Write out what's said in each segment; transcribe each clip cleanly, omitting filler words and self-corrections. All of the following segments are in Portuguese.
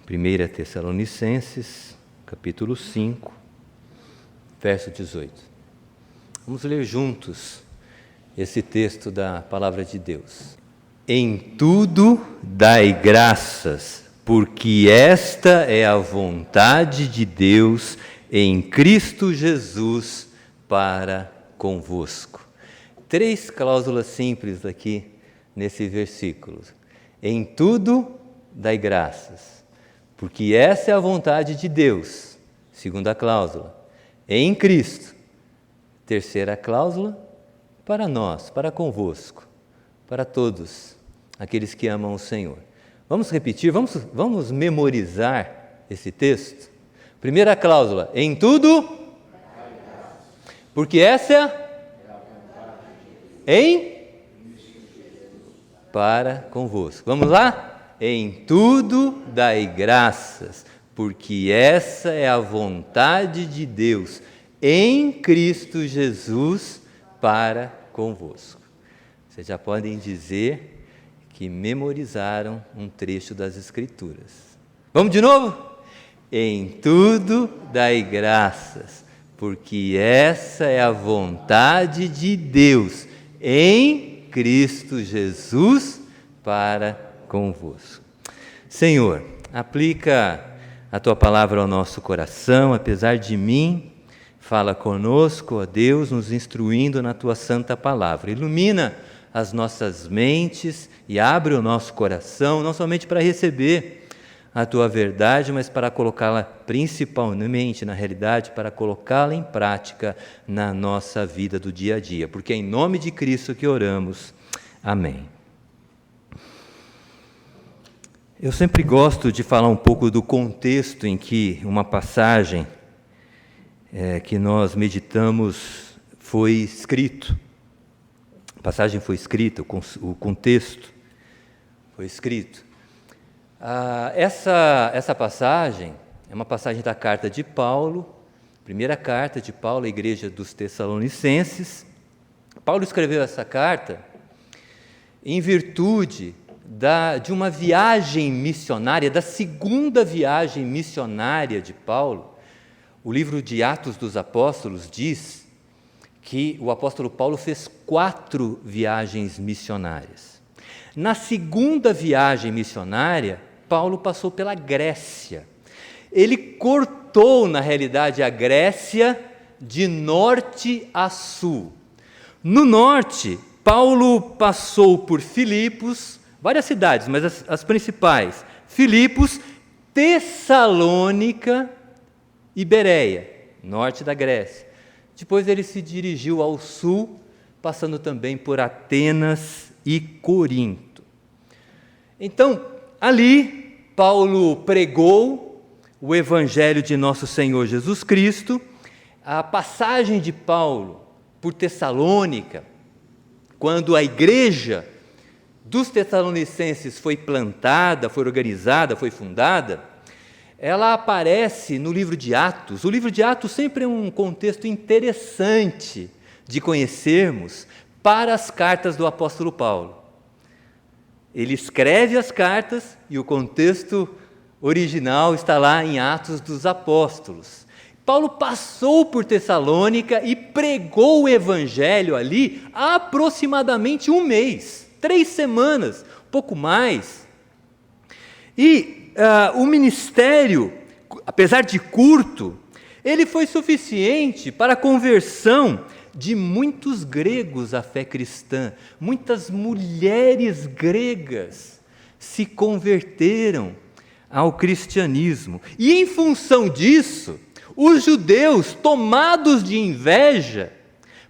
1 Tessalonicenses, capítulo 5, verso 18. Vamos ler juntos esse texto da Palavra de Deus. Em tudo dai graças, porque esta é a vontade de Deus em Cristo Jesus para convosco. 3 cláusulas simples aqui nesse versículo. Em tudo dai graças, porque essa é a vontade de Deus. Segunda cláusula, em Cristo. Terceira cláusula, para nós, para convosco, para todos aqueles que amam o Senhor. Vamos repetir, vamos memorizar esse texto? Primeira cláusula, em tudo, porque essa é em para convosco. Vamos lá? Em tudo dai graças, porque essa é a vontade de Deus em Cristo Jesus para convosco. Vocês já podem dizer que memorizaram um trecho das Escrituras. Vamos de novo? Em tudo dai graças, porque essa é a vontade de Deus em Cristo Jesus para convosco. Senhor, aplica a Tua palavra ao nosso coração, apesar de mim, fala conosco, ó Deus, nos instruindo na Tua santa palavra. Ilumina as nossas mentes e abre o nosso coração, não somente para receber a Tua verdade, mas para colocá-la principalmente, na realidade, para colocá-la em prática na nossa vida do dia a dia. Porque é em nome de Cristo que oramos. Amém. Eu sempre gosto de falar um pouco do contexto em que uma passagem que nós meditamos foi escrito. A passagem foi escrita, o contexto foi escrito. Essa passagem é uma passagem da carta de Paulo, primeira carta de Paulo à igreja dos Tessalonicenses. Paulo escreveu essa carta em virtude de uma viagem missionária, da segunda viagem missionária de Paulo. O livro de Atos dos Apóstolos diz que o apóstolo Paulo fez 4 viagens missionárias. Na segunda viagem missionária, Paulo passou pela Grécia. Ele cortou, na realidade, a Grécia de norte a sul. No norte, Paulo passou por Filipos, várias cidades, mas as principais, Filipos, Tessalônica e Bereia, norte da Grécia. Depois ele se dirigiu ao sul, passando também por Atenas e Corinto. Então, ali, Paulo pregou o evangelho de nosso Senhor Jesus Cristo. A passagem de Paulo por Tessalônica, quando a igreja dos Tessalonicenses foi plantada, foi organizada, foi fundada, ela aparece no livro de Atos. O livro de Atos sempre é um contexto interessante de conhecermos para as cartas do apóstolo Paulo. Ele escreve as cartas e o contexto original está lá em Atos dos Apóstolos. Paulo passou por Tessalônica e pregou o evangelho ali há aproximadamente 1 mês. 3 semanas, pouco mais. E o ministério, apesar de curto, ele foi suficiente para a conversão de muitos gregos à fé cristã. Muitas mulheres gregas se converteram ao cristianismo. E em função disso, os judeus, tomados de inveja,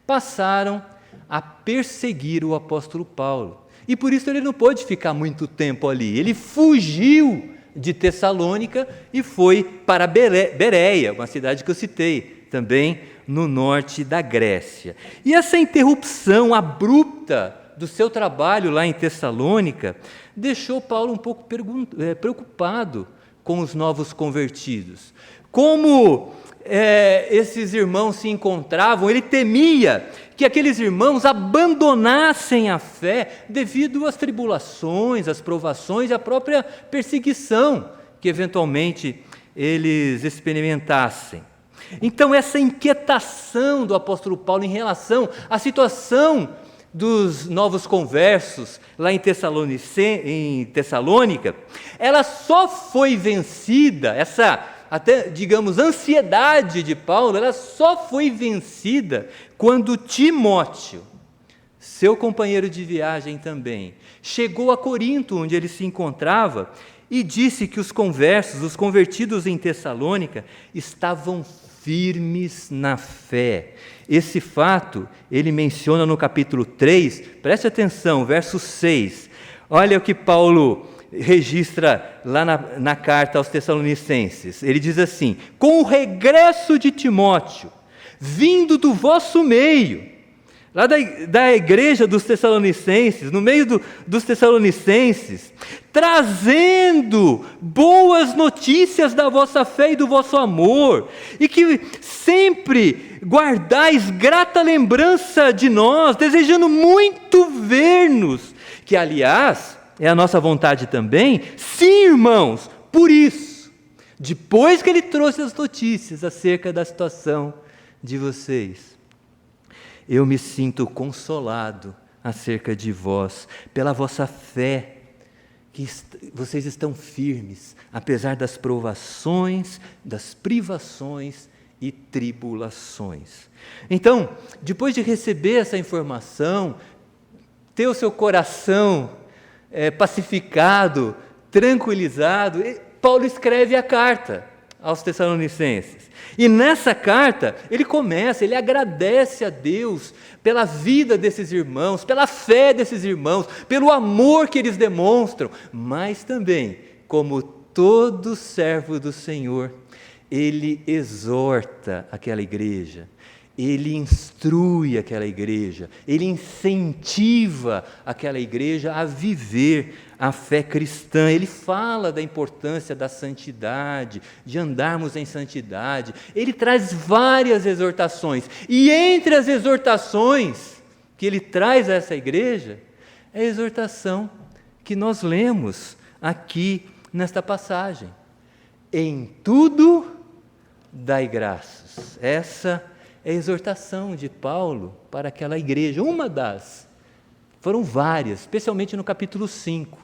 passaram a perseguir o apóstolo Paulo. E por isso ele não pôde ficar muito tempo ali. Ele fugiu de Tessalônica e foi para Bereia, uma cidade que eu citei, também no norte da Grécia. E essa interrupção abrupta do seu trabalho lá em Tessalônica deixou Paulo um pouco preocupado com os novos convertidos. Como esses irmãos se encontravam, ele temia que aqueles irmãos abandonassem a fé devido às tribulações, às provações e à própria perseguição que eventualmente eles experimentassem. Então, essa inquietação do apóstolo Paulo em relação à situação dos novos conversos lá em Tessalônica, ela só foi vencida, essa até, digamos, ansiedade de Paulo, ela só foi vencida quando Timóteo, seu companheiro de viagem também, chegou a Corinto, onde ele se encontrava, e disse que os conversos, os convertidos em Tessalônica, estavam firmes na fé. Esse fato ele menciona no capítulo 3, preste atenção, verso 6. Olha o que Paulo registra lá na carta aos Tessalonicenses. Ele diz assim: com o regresso de Timóteo, vindo do vosso meio, lá da igreja dos Tessalonicenses, no meio dos Tessalonicenses, trazendo boas notícias da vossa fé e do vosso amor, e que sempre guardais grata lembrança de nós, desejando muito ver-nos, que aliás é a nossa vontade também. Sim, irmãos, por isso, depois que ele trouxe as notícias acerca da situação de vocês, eu me sinto consolado acerca de vós, pela vossa fé, que vocês estão firmes, apesar das provações, das privações e tribulações. Então, depois de receber essa informação, ter o seu coração pacificado, tranquilizado, Paulo escreve a carta aos Tessalonicenses. E nessa carta, ele agradece a Deus pela vida desses irmãos, pela fé desses irmãos, pelo amor que eles demonstram, mas também, como todo servo do Senhor, ele exorta aquela igreja, ele instrui aquela igreja, ele incentiva aquela igreja a viver a fé cristã. Ele fala da importância da santidade, de andarmos em santidade. Ele traz várias exortações, e entre as exortações que ele traz a essa igreja, é a exortação que nós lemos aqui nesta passagem: em tudo dai graças. Essa é a exortação de Paulo para aquela igreja, uma das, foram várias, especialmente no capítulo 5,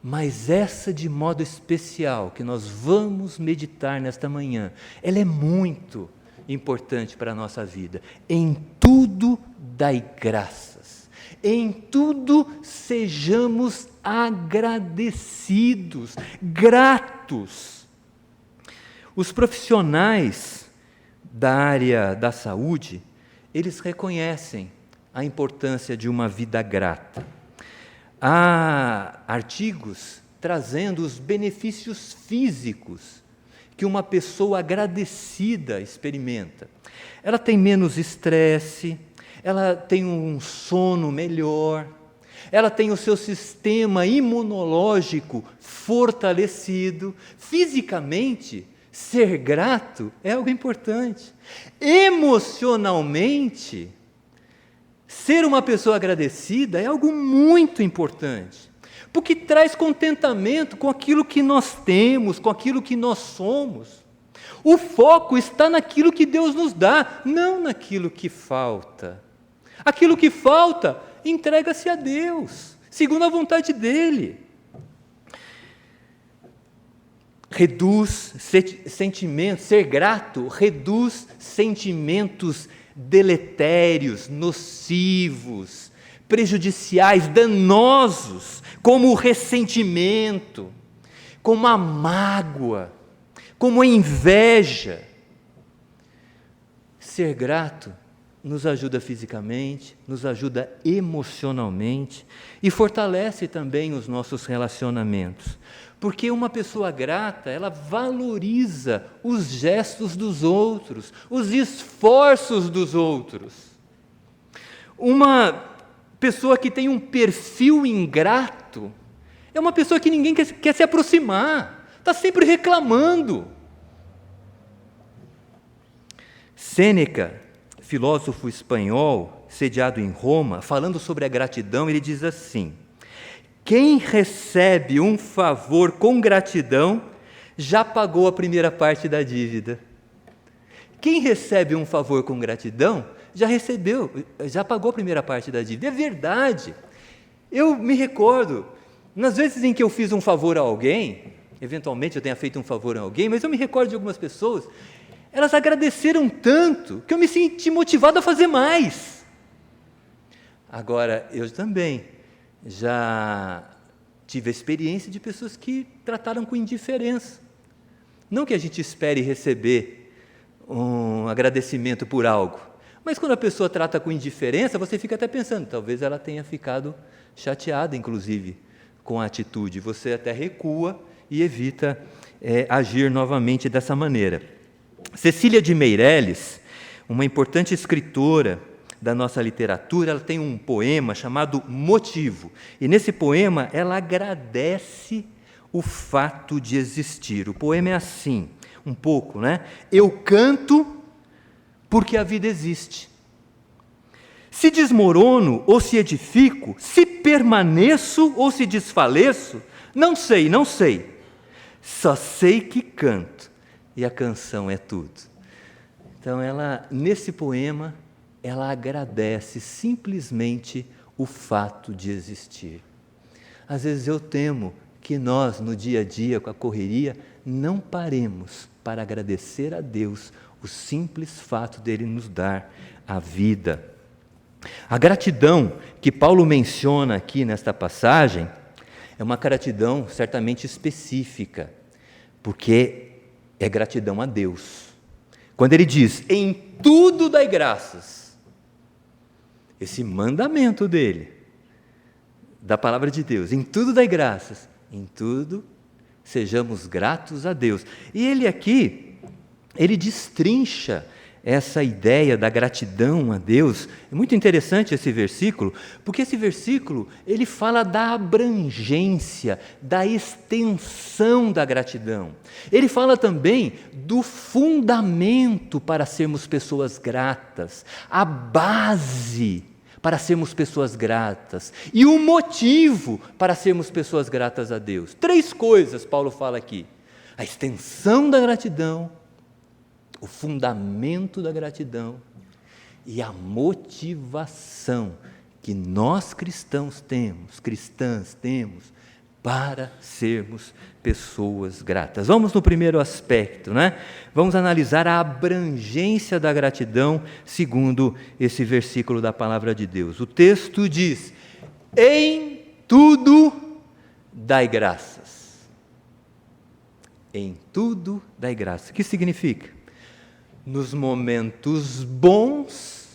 mas essa de modo especial, que nós vamos meditar nesta manhã, ela é muito importante para a nossa vida. Em tudo dai graças, em tudo sejamos agradecidos, gratos. Os profissionais da área da saúde, eles reconhecem a importância de uma vida grata. Há artigos trazendo os benefícios físicos que uma pessoa agradecida experimenta. Ela tem menos estresse, ela tem um sono melhor, ela tem o seu sistema imunológico fortalecido. Fisicamente, ser grato é algo importante. Emocionalmente, ser uma pessoa agradecida é algo muito importante, porque traz contentamento com aquilo que nós temos, com aquilo que nós somos. O foco está naquilo que Deus nos dá, não naquilo que falta. Aquilo que falta, entrega-se a Deus, segundo a vontade dEle. Reduz sentimentos, ser grato reduz sentimentos deletérios, nocivos, prejudiciais, danosos, como o ressentimento, como a mágoa, como a inveja. Ser grato nos ajuda fisicamente, nos ajuda emocionalmente e fortalece também os nossos relacionamentos. Porque uma pessoa grata, ela valoriza os gestos dos outros, os esforços dos outros. Uma pessoa que tem um perfil ingrato é uma pessoa que ninguém quer se aproximar, está sempre reclamando. Sêneca, filósofo espanhol, sediado em Roma, falando sobre a gratidão, ele diz assim: quem recebe um favor com gratidão já pagou a primeira parte da dívida. Quem recebe um favor com gratidão já pagou a primeira parte da dívida. É verdade. Eu me recordo, nas vezes em que eu fiz um favor a alguém, eventualmente eu tenha feito um favor a alguém, mas eu me recordo de algumas pessoas, elas agradeceram tanto que eu me senti motivado a fazer mais. Agora, eu também já tive a experiência de pessoas que trataram com indiferença. Não que a gente espere receber um agradecimento por algo, mas quando a pessoa trata com indiferença, você fica até pensando, talvez ela tenha ficado chateada, inclusive, com a atitude. Você até recua e evita agir novamente dessa maneira. Cecília de Meireles, uma importante escritora da nossa literatura, ela tem um poema chamado Motivo. E nesse poema ela agradece o fato de existir. O poema é assim, um pouco, né? Eu canto porque a vida existe. Se desmorono ou se edifico, se permaneço ou se desfaleço, não sei, não sei. Só sei que canto e a canção é tudo. Então nesse poema, ela agradece simplesmente o fato de existir. Às vezes eu temo que nós, no dia a dia, com a correria, não paremos para agradecer a Deus o simples fato dele nos dar a vida. A gratidão que Paulo menciona aqui nesta passagem é uma gratidão certamente específica, porque é gratidão a Deus. Quando ele diz, em tudo dai graças, esse mandamento dele, da palavra de Deus, em tudo dai graças, em tudo sejamos gratos a Deus. E ele aqui, ele destrincha essa ideia da gratidão a Deus. É muito interessante esse versículo, porque esse versículo, ele fala da abrangência, da extensão da gratidão. Ele fala também do fundamento para sermos pessoas gratas, a base para sermos pessoas gratas e o motivo para sermos pessoas gratas a Deus. 3 coisas Paulo fala aqui: a extensão da gratidão, o fundamento da gratidão e a motivação que nós cristãs temos para sermos pessoas gratas. Vamos no primeiro aspecto, né? Vamos analisar a abrangência da gratidão segundo esse versículo da palavra de Deus. O texto diz, em tudo dai graças. Em tudo dai graças. O que significa? Nos momentos bons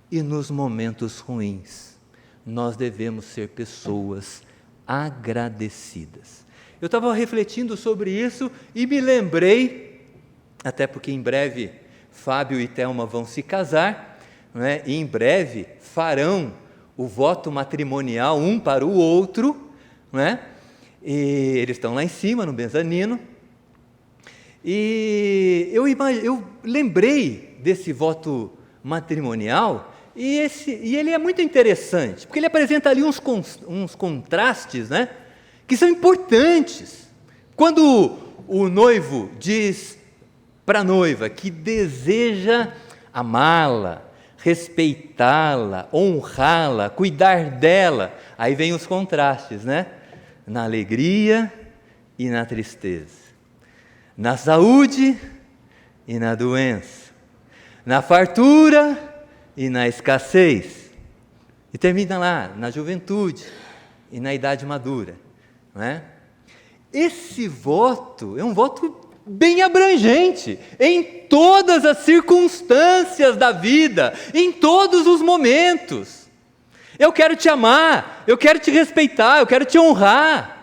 e nos momentos ruins, nós devemos ser pessoas agradecidas. Eu estava refletindo sobre isso e me lembrei, até porque em breve Fábio e Thelma vão se casar, né? E em breve farão o voto matrimonial um para o outro, né? E eles estão lá em cima no mezanino. E eu lembrei desse voto matrimonial e ele é muito interessante, porque ele apresenta ali uns contrastes, né, que são importantes. Quando o noivo diz para a noiva que deseja amá-la, respeitá-la, honrá-la, cuidar dela, aí vem os contrastes, né? Na alegria e na tristeza. Na saúde e na doença, na fartura e na escassez, e termina lá, na juventude e na idade madura, não é? Esse voto é um voto bem abrangente, em todas as circunstâncias da vida, em todos os momentos. Eu quero te amar, eu quero te respeitar, eu quero te honrar,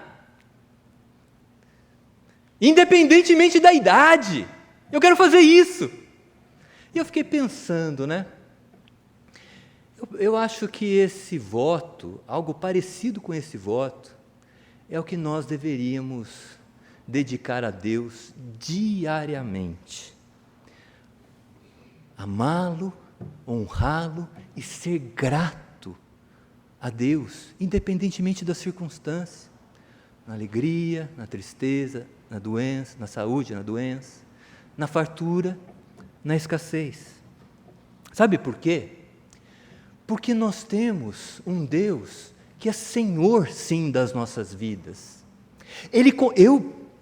independentemente da idade, eu quero fazer isso. E eu fiquei pensando, né? Eu acho que esse voto, algo parecido com esse voto, é o que nós deveríamos dedicar a Deus diariamente. Amá-lo, honrá-lo e ser grato a Deus, independentemente da circunstância, na alegria, na tristeza, na doença, na saúde, na doença, na fartura, na escassez. Sabe por quê? Porque nós temos um Deus que é Senhor, sim, das nossas vidas.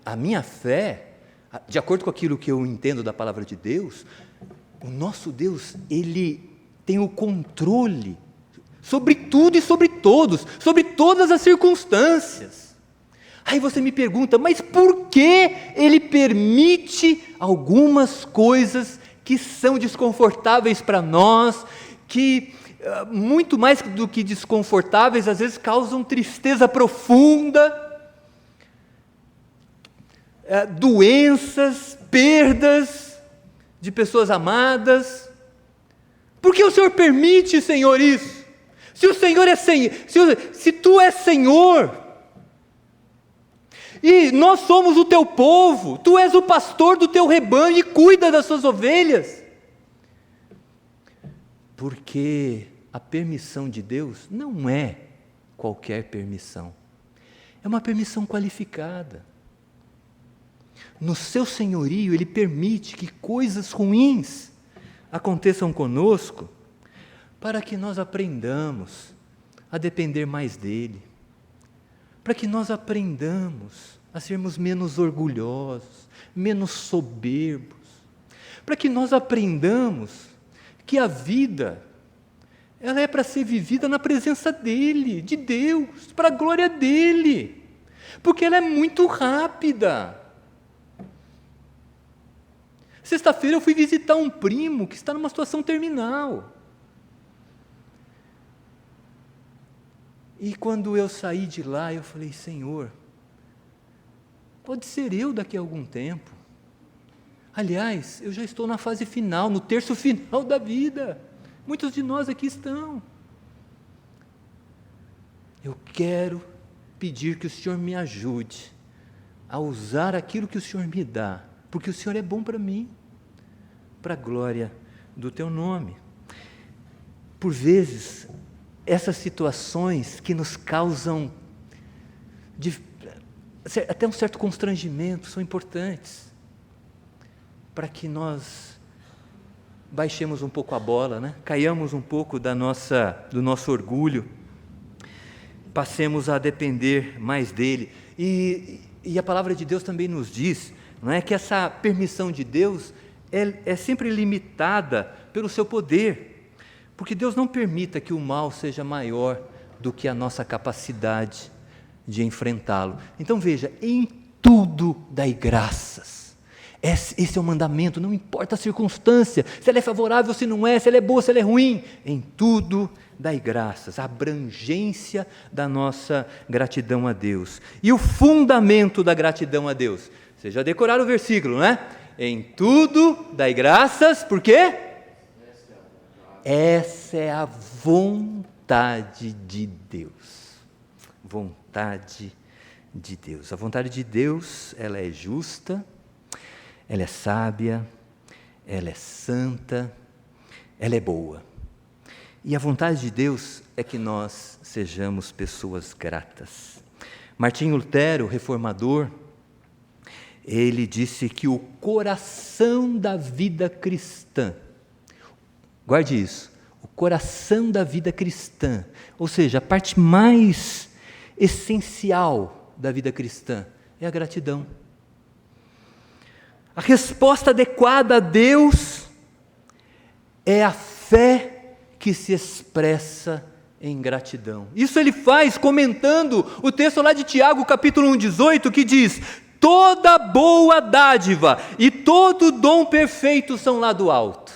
A minha fé, de acordo com aquilo que eu entendo da palavra de Deus, o nosso Deus, Ele tem o controle sobre tudo e sobre todos, sobre todas as circunstâncias. Aí você me pergunta, mas por que Ele permite algumas coisas que são desconfortáveis para nós, que muito mais do que desconfortáveis, às vezes causam tristeza profunda, doenças, perdas de pessoas amadas? Por que o Senhor permite, Senhor, isso? Se o Senhor é Senhor, se Tu és Senhor, e nós somos o Teu povo, Tu és o pastor do Teu rebanho e cuida das Suas ovelhas, porque a permissão de Deus não é qualquer permissão, é uma permissão qualificada. No Seu senhorio, Ele permite que coisas ruins aconteçam conosco, para que nós aprendamos a depender mais dEle, para que nós aprendamos a sermos menos orgulhosos, menos soberbos, para que nós aprendamos que a vida, ela é para ser vivida na presença dEle, de Deus, para a glória dEle, porque ela é muito rápida. Sexta-feira eu fui visitar um primo que está numa situação terminal. E quando eu saí de lá, eu falei, Senhor, pode ser eu daqui a algum tempo. Aliás, eu já estou na fase final, no terço final da vida. Muitos de nós aqui estão. Eu quero pedir que o Senhor me ajude a usar aquilo que o Senhor me dá, porque o Senhor é bom para mim, para a glória do Teu nome. Por vezes, essas situações que nos causam até um certo constrangimento são importantes, para que nós baixemos um pouco a bola, né? Caiamos um pouco do nosso orgulho, passemos a depender mais dEle. E a palavra de Deus também nos diz, não é, que essa permissão de Deus é sempre limitada pelo seu poder, porque Deus não permita que o mal seja maior do que a nossa capacidade de enfrentá-lo. Então veja, em tudo dai graças. Esse é o mandamento, não importa a circunstância, se ela é favorável, se não é, se ela é boa, se ela é ruim, em tudo dai graças, a abrangência da nossa gratidão a Deus. E o fundamento da gratidão a Deus, vocês já decoraram o versículo, né? Em tudo dai graças, por quê? Essa é a vontade de Deus. Vontade de Deus. A vontade de Deus, ela é justa, ela é sábia, ela é santa, ela é boa. E a vontade de Deus é que nós sejamos pessoas gratas. Martinho Lutero, reformador, ele disse que o coração da vida cristã, guarde isso, o coração da vida cristã, ou seja, a parte mais essencial da vida cristã é a gratidão. A resposta adequada a Deus é a fé que se expressa em gratidão. Isso ele faz comentando o texto lá de Tiago, capítulo 1:18, que diz: toda boa dádiva e todo dom perfeito são lá do alto.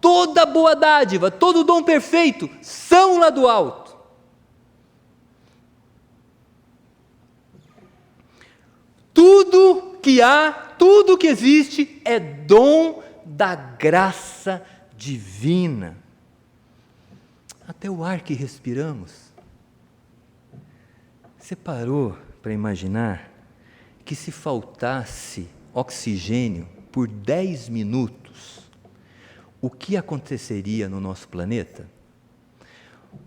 Toda boa dádiva, todo dom perfeito são lá do alto. Tudo que há, tudo que existe é dom da graça divina. Até o ar que respiramos. Você parou para imaginar que se faltasse oxigênio por 10 minutos, o que aconteceria no nosso planeta?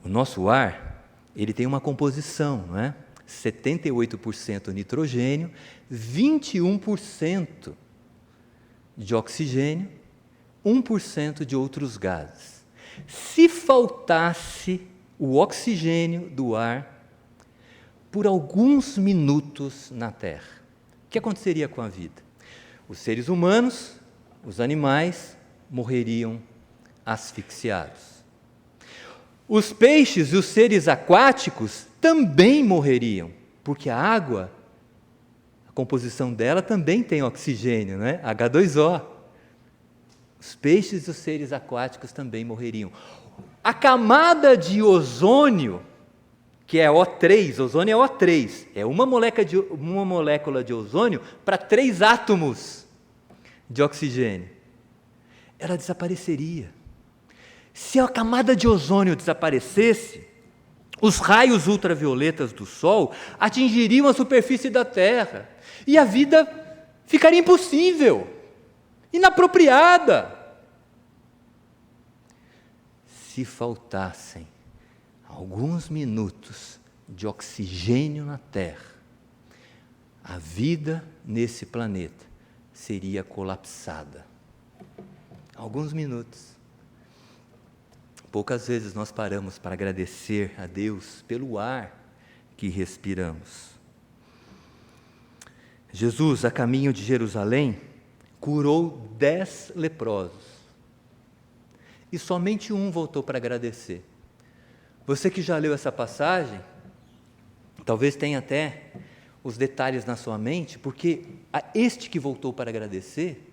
O nosso ar, ele tem uma composição, não é? 78% nitrogênio, 21% de oxigênio, 1% de outros gases. Se faltasse o oxigênio do ar por alguns minutos na Terra, o que aconteceria com a vida? Os seres humanos, os animais, morreriam asfixiados. Os peixes e os seres aquáticos também morreriam, porque a água, a composição dela também tem oxigênio, né? H2O. Os peixes e os seres aquáticos também morreriam. A camada de ozônio, que é O3, ozônio é O3, é uma molécula de ozônio para 3 átomos de oxigênio. Ela desapareceria. Se a camada de ozônio desaparecesse, os raios ultravioletas do Sol atingiriam a superfície da Terra e a vida ficaria impossível, inapropriada. Se faltassem alguns minutos de oxigênio na Terra, a vida nesse planeta seria colapsada. Alguns minutos. Poucas vezes nós paramos para agradecer a Deus pelo ar que respiramos. Jesus, a caminho de Jerusalém, curou 10 leprosos. E somente um voltou para agradecer. Você que já leu essa passagem, talvez tenha até os detalhes na sua mente, porque este que voltou para agradecer,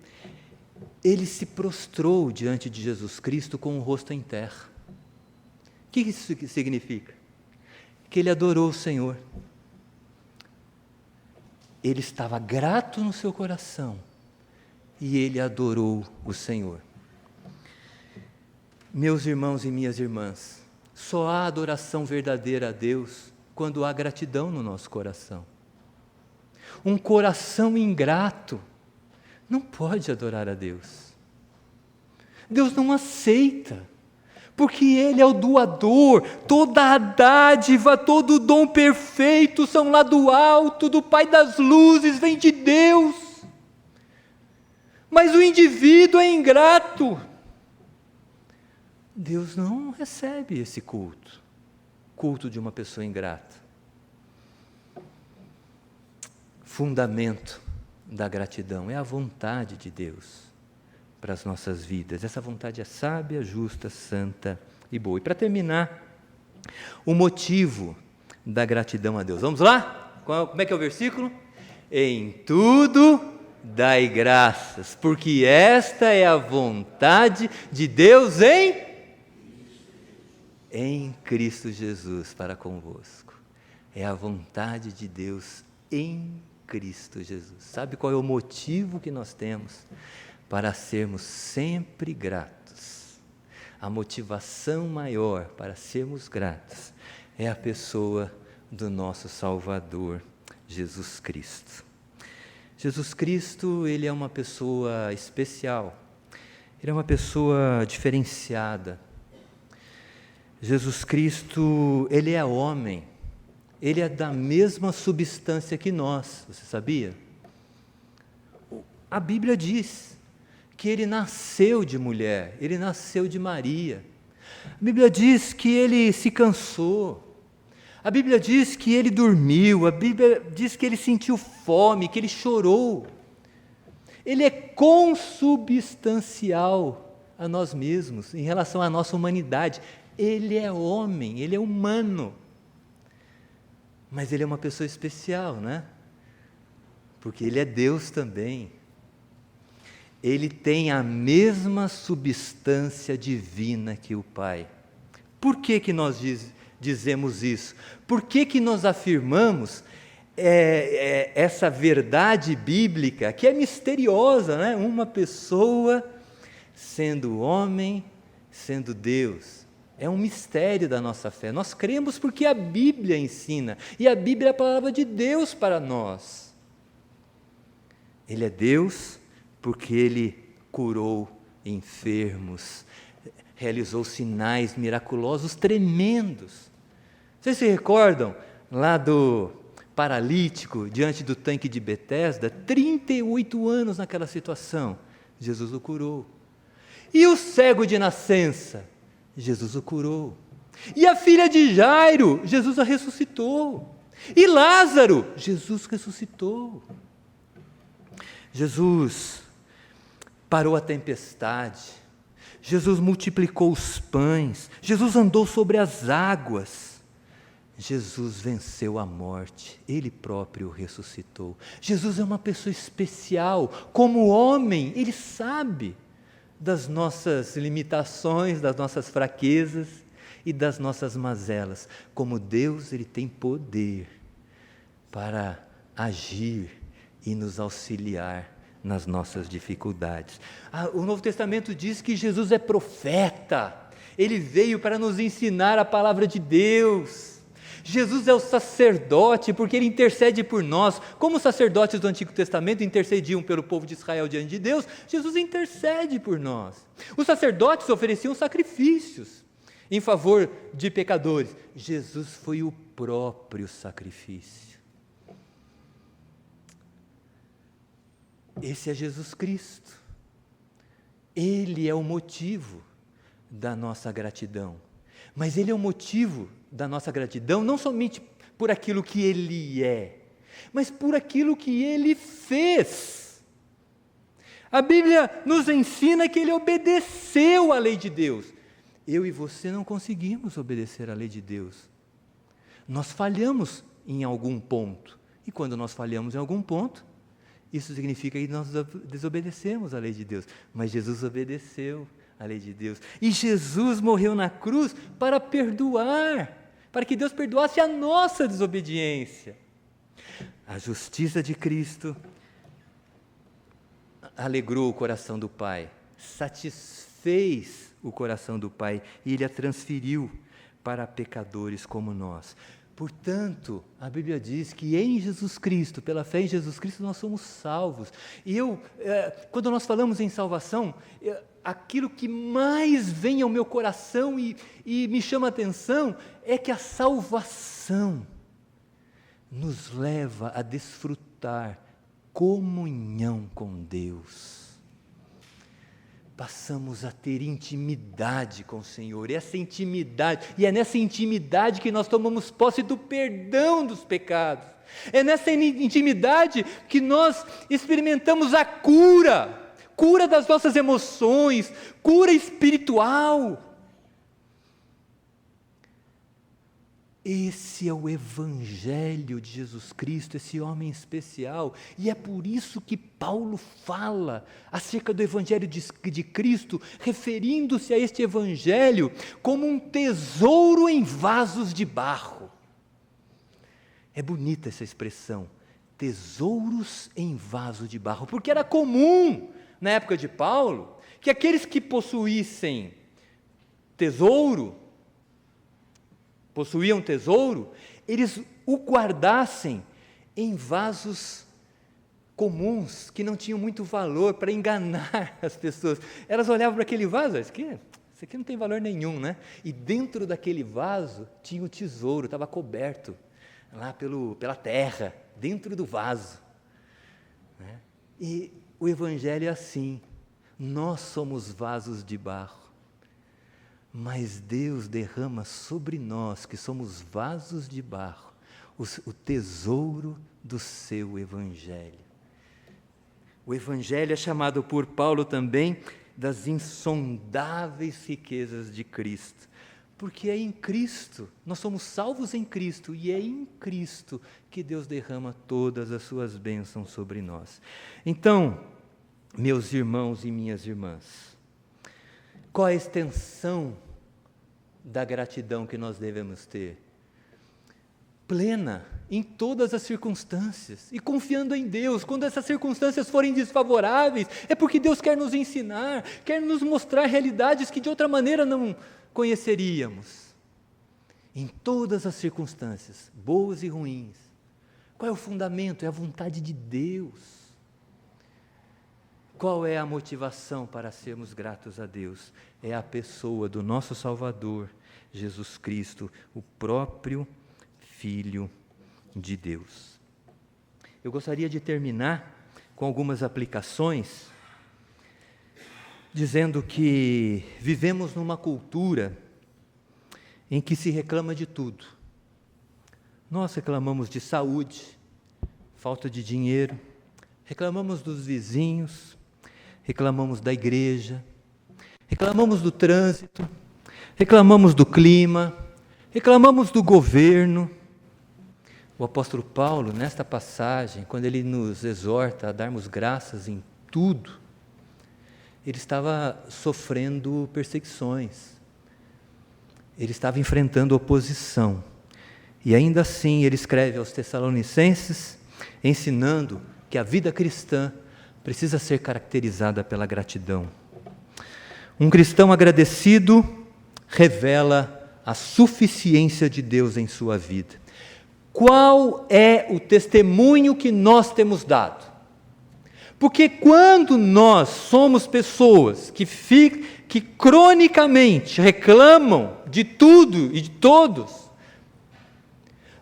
ele se prostrou diante de Jesus Cristo com o rosto em terra. O que isso significa? Que ele adorou o Senhor. Ele estava grato no seu coração e ele adorou o Senhor. Meus irmãos e minhas irmãs, só há adoração verdadeira a Deus quando há gratidão no nosso coração. Um coração ingrato não pode adorar a Deus. Deus não aceita, porque Ele é o doador, toda a dádiva, todo o dom perfeito são lá do alto, do Pai das luzes, vem de Deus. Mas o indivíduo é ingrato. Deus não recebe esse culto de uma pessoa ingrata. Fundamento da gratidão é a vontade de Deus para as nossas vidas. Essa vontade é sábia, justa, santa e boa. E para terminar, o motivo da gratidão a Deus. Vamos lá? Como é que é o versículo? Em tudo dai graças, porque esta é a vontade de Deus em Cristo Jesus para convosco. É a vontade de Deus em Cristo Jesus. Sabe qual é o motivo que nós temos para sermos sempre gratos? A motivação maior para sermos gratos é a pessoa do nosso Salvador, Jesus Cristo. Jesus Cristo, Ele é uma pessoa especial, Ele é uma pessoa diferenciada. Jesus Cristo, Ele é homem, Ele é da mesma substância que nós, você sabia? A Bíblia diz que Ele nasceu de mulher, Ele nasceu de Maria. A Bíblia diz que Ele se cansou, a Bíblia diz que Ele dormiu, a Bíblia diz que Ele sentiu fome, que Ele chorou. Ele é consubstancial a nós mesmos, em relação à nossa humanidade. Ele é homem, Ele é humano. Mas Ele é uma pessoa especial, né? Porque Ele é Deus também. Ele tem a mesma substância divina que o Pai. Por que nós dizemos isso? Por que nós afirmamos essa verdade bíblica, que é misteriosa, né? Uma pessoa sendo homem, sendo Deus. É um mistério da nossa fé. Nós cremos porque a Bíblia ensina. E a Bíblia é a palavra de Deus para nós. Ele é Deus porque Ele curou enfermos, realizou sinais miraculosos tremendos. Vocês se recordam lá do paralítico diante do tanque de Betesda? 38 anos naquela situação, Jesus o curou. E o cego de nascença? Jesus o curou. E a filha de Jairo? Jesus a ressuscitou. E Lázaro? Jesus ressuscitou. Jesus parou a tempestade. Jesus multiplicou os pães. Jesus andou sobre as águas. Jesus venceu a morte. Ele próprio ressuscitou. Jesus é uma pessoa especial. Como homem, Ele sabe das nossas limitações, das nossas fraquezas e das nossas mazelas. Como Deus, Ele tem poder para agir e nos auxiliar nas nossas dificuldades. O Novo Testamento diz que Jesus é profeta. Ele veio para nos ensinar a palavra de Deus. Jesus é o sacerdote, porque Ele intercede por nós. Como os sacerdotes do Antigo Testamento intercediam pelo povo de Israel diante de Deus, Jesus intercede por nós. Os sacerdotes ofereciam sacrifícios em favor de pecadores. Jesus foi o próprio sacrifício. Esse é Jesus Cristo. Ele é o motivo da nossa gratidão. Mas Ele é o motivo da nossa gratidão não somente por aquilo que Ele é, mas por aquilo que Ele fez. A Bíblia nos ensina que Ele obedeceu à lei de Deus. Eu e você não conseguimos obedecer à lei de Deus. Nós falhamos em algum ponto. E quando nós falhamos em algum ponto, isso significa que nós desobedecemos à lei de Deus. Mas Jesus obedeceu à lei de Deus. E Jesus morreu na cruz para perdoar, para que Deus perdoasse a nossa desobediência. A justiça de Cristo alegrou o coração do Pai, satisfez o coração do Pai e Ele a transferiu para pecadores como nós. Portanto, a Bíblia diz que em Jesus Cristo, pela fé em Jesus Cristo, nós somos salvos. E quando nós falamos em salvação, aquilo que mais vem ao meu coração e me chama a atenção é que a salvação nos leva a desfrutar comunhão com Deus. Passamos a ter intimidade com o Senhor, essa intimidade, e é nessa intimidade que nós tomamos posse do perdão dos pecados, é nessa intimidade que nós experimentamos a cura das nossas emoções, cura espiritual. Esse é o Evangelho de Jesus Cristo, esse homem especial, e é por isso que Paulo fala acerca do Evangelho de Cristo, referindo-se a este Evangelho como um tesouro em vasos de barro. É bonita essa expressão, tesouros em vaso de barro, porque era comum, na época de Paulo, que aqueles que possuíam tesouro, eles o guardassem em vasos comuns, que não tinham muito valor, para enganar as pessoas. Elas olhavam para aquele vaso, isso aqui não tem valor nenhum, né? E dentro daquele vaso tinha o tesouro, estava coberto lá pela terra, dentro do vaso. Né? E o Evangelho é assim, nós somos vasos de barro. Mas Deus derrama sobre nós, que somos vasos de barro, o tesouro do seu Evangelho. O Evangelho é chamado por Paulo também das insondáveis riquezas de Cristo, porque é em Cristo, nós somos salvos em Cristo, e é em Cristo que Deus derrama todas as suas bênçãos sobre nós. Então, meus irmãos e minhas irmãs, qual a extensão da gratidão que nós devemos ter? Plena, em todas as circunstâncias, e confiando em Deus. Quando essas circunstâncias forem desfavoráveis, é porque Deus quer nos ensinar, quer nos mostrar realidades que de outra maneira não conheceríamos. Em todas as circunstâncias, boas e ruins. Qual é o fundamento? É a vontade de Deus. Qual é a motivação para sermos gratos a Deus? É a pessoa do nosso Salvador, Jesus Cristo, o próprio Filho de Deus. Eu gostaria de terminar com algumas aplicações, dizendo que vivemos numa cultura em que se reclama de tudo. Nós reclamamos de saúde, falta de dinheiro, reclamamos dos vizinhos, reclamamos da igreja, reclamamos do trânsito, reclamamos do clima, reclamamos do governo. O apóstolo Paulo, nesta passagem, quando ele nos exorta a darmos graças em tudo, ele estava sofrendo perseguições, ele estava enfrentando oposição. E ainda assim ele escreve aos Tessalonicenses, ensinando que a vida cristã precisa ser caracterizada pela gratidão. Um cristão agradecido revela a suficiência de Deus em sua vida. Qual é o testemunho que nós temos dado? Porque quando nós somos pessoas que cronicamente reclamam de tudo e de todos,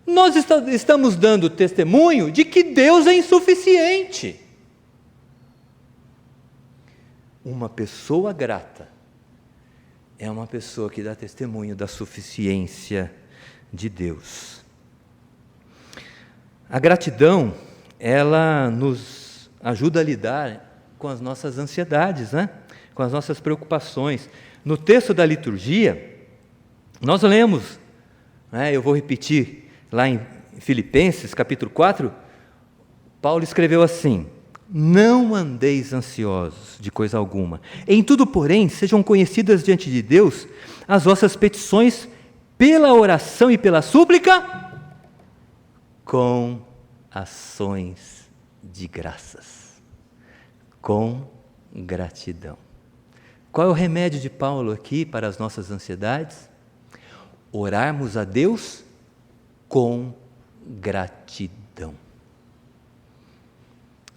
nós estamos dando testemunho de que Deus é insuficiente. Uma pessoa grata é uma pessoa que dá testemunho da suficiência de Deus. A gratidão, ela nos ajuda a lidar com as nossas ansiedades, né? Com as nossas preocupações. No texto da liturgia, nós lemos, eu vou repetir, lá em Filipenses, capítulo 4, Paulo escreveu assim: não andeis ansiosos de coisa alguma. Em tudo, porém, sejam conhecidas diante de Deus as vossas petições pela oração e pela súplica, com ações de graças, com gratidão. Qual é o remédio de Paulo aqui para as nossas ansiedades? Orarmos a Deus com gratidão.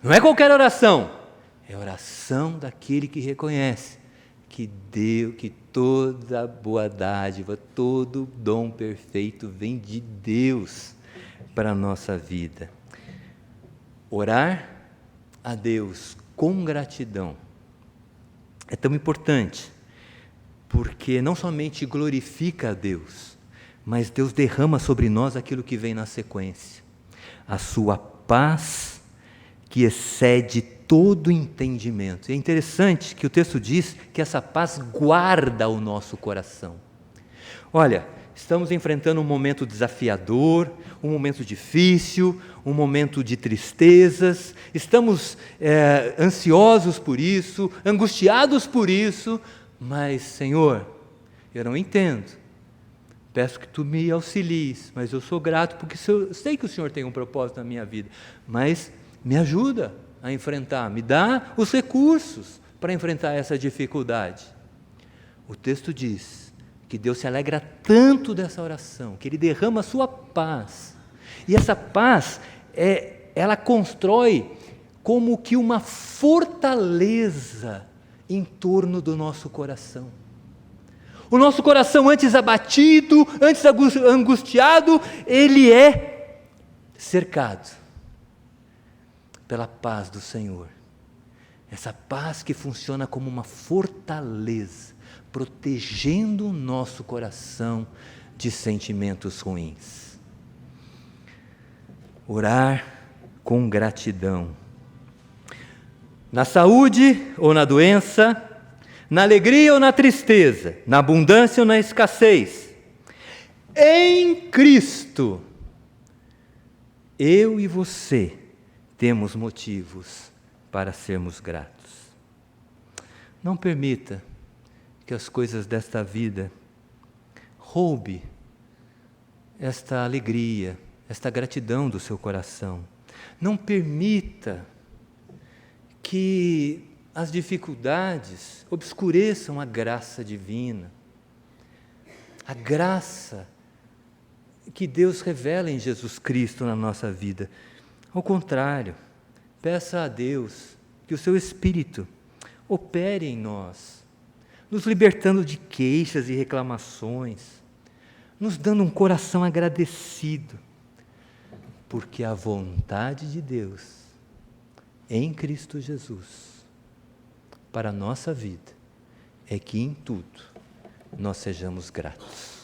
Não é qualquer oração, é a oração daquele que reconhece que toda boa dádiva, todo dom perfeito vem de Deus para a nossa vida. Orar a Deus com gratidão é tão importante, porque não somente glorifica a Deus, mas Deus derrama sobre nós aquilo que vem na sequência, a sua paz que excede todo entendimento. E é interessante que o texto diz que essa paz guarda o nosso coração. Olha, estamos enfrentando um momento desafiador, um momento difícil, um momento de tristezas, estamos ansiosos por isso, angustiados por isso, mas, Senhor, eu não entendo, peço que Tu me auxilies, mas eu sou grato porque eu sei que o Senhor tem um propósito na minha vida, mas me ajuda a enfrentar, me dá os recursos para enfrentar essa dificuldade. O texto diz que Deus se alegra tanto dessa oração, que Ele derrama a sua paz, e essa paz, ela constrói como que uma fortaleza em torno do nosso coração. O nosso coração, antes abatido, antes angustiado, ele é cercado pela paz do Senhor. Essa paz que funciona como uma fortaleza, protegendo o nosso coração de sentimentos ruins. Orar com gratidão. Na saúde ou na doença, na alegria ou na tristeza, na abundância ou na escassez, em Cristo, eu e você temos motivos para sermos gratos. Não permita que as coisas desta vida roube esta alegria, esta gratidão do seu coração. Não permita que as dificuldades obscureçam a graça divina, a graça que Deus revela em Jesus Cristo na nossa vida. Ao contrário, peça a Deus que o Seu Espírito opere em nós, nos libertando de queixas e reclamações, nos dando um coração agradecido, porque a vontade de Deus em Cristo Jesus para a nossa vida é que em tudo nós sejamos gratos.